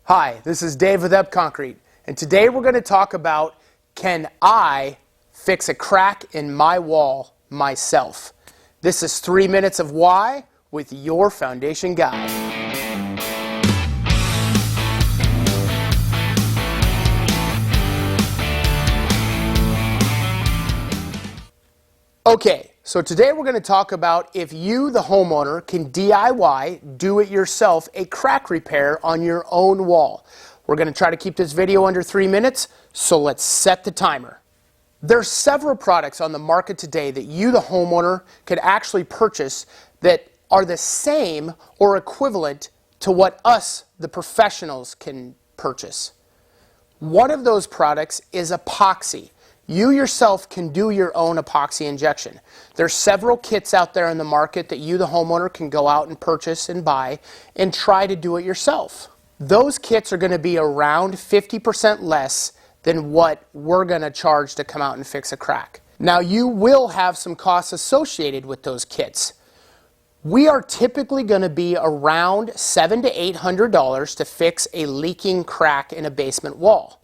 Hi, this is Dave with Concrete, and today we're going to talk about, can I fix a crack in my wall myself? This is 3 minutes of why with your foundation guide. Okay, so today we're going to talk about if you, the homeowner, can DIY, do it yourself, a crack repair on your own wall. We're going to try to keep this video under 3 minutes, so let's set the timer. There are several products on the market today that you, the homeowner, could actually purchase that are the same or equivalent to what us, the professionals, can purchase. One of those products is epoxy. You yourself can do your own epoxy injection. There's several kits out there in the market that you, the homeowner, can go out and purchase and buy and try to do it yourself. Those kits are going to be around 50% less than what we're going to charge to come out and fix a crack. Now, you will have some costs associated with those kits. We are typically going to be around $700 to $800 to fix a leaking crack in a basement wall.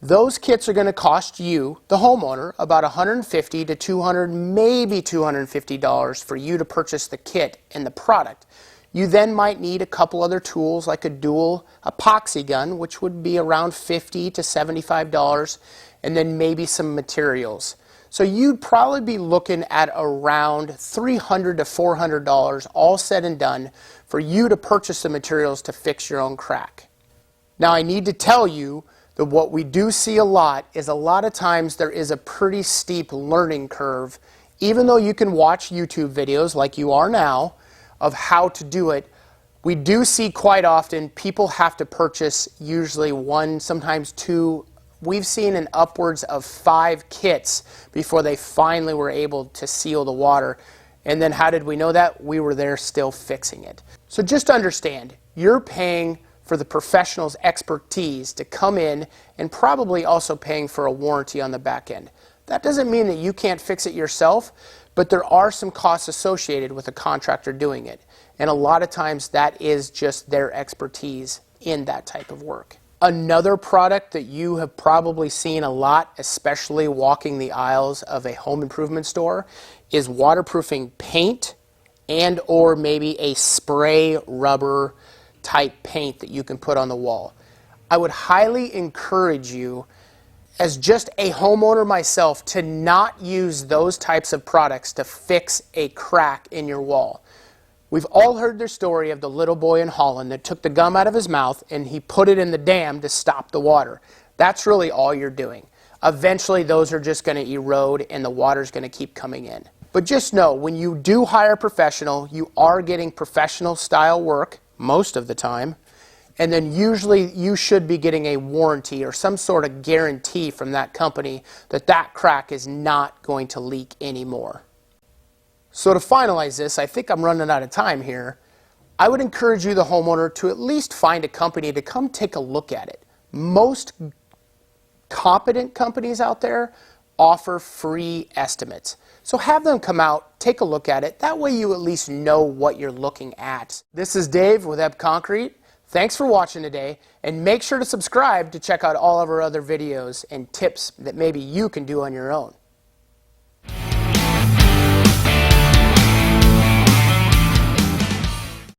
Those kits are going to cost you, the homeowner, about $150 to $200, maybe $250 for you to purchase the kit and the product. You then might need a couple other tools like a dual epoxy gun, which would be around $50 to $75, and then maybe some materials. So you'd probably be looking at around $300 to $400 all said and done for you to purchase the materials to fix your own crack. Now, I need to tell you that what we do see a lot is a lot of times there is a pretty steep learning curve. Even though you can watch YouTube videos like you are now of how to do it, we do see quite often people have to purchase usually one, sometimes two. We've seen an upwards of 5 kits before they finally were able to seal the water. And then how did we know that? We were there still fixing it. So just understand, you're paying for the professional's expertise to come in and probably also paying for a warranty on the back end. That doesn't mean that you can't fix it yourself, but there are some costs associated with a contractor doing it. And a lot of times that is just their expertise in that type of work. Another product that you have probably seen a lot, especially walking the aisles of a home improvement store, is waterproofing paint and or maybe a spray rubber type paint that you can put on the wall. I would highly encourage you, as just a homeowner myself, to not use those types of products to fix a crack in your wall. We've all heard the story of the little boy in Holland that took the gum out of his mouth and he put it in the dam to stop the water. That's really all you're doing. Eventually those are just going to erode and the water's going to keep coming in. But just know, when you do hire a professional, you are getting professional style work most of the time, and then usually you should be getting a warranty or some sort of guarantee from that company that that crack is not going to leak anymore. So to finalize this, I think I'm running out of time here. I would encourage you, the homeowner, to at least find a company to come take a look at it. Most competent companies out there offer free estimates. So have them come out, take a look at it. That way you at least know what you're looking at. This is Dave with Concrete. Thanks for watching today, and make sure to subscribe to check out all of our other videos and tips that maybe you can do on your own.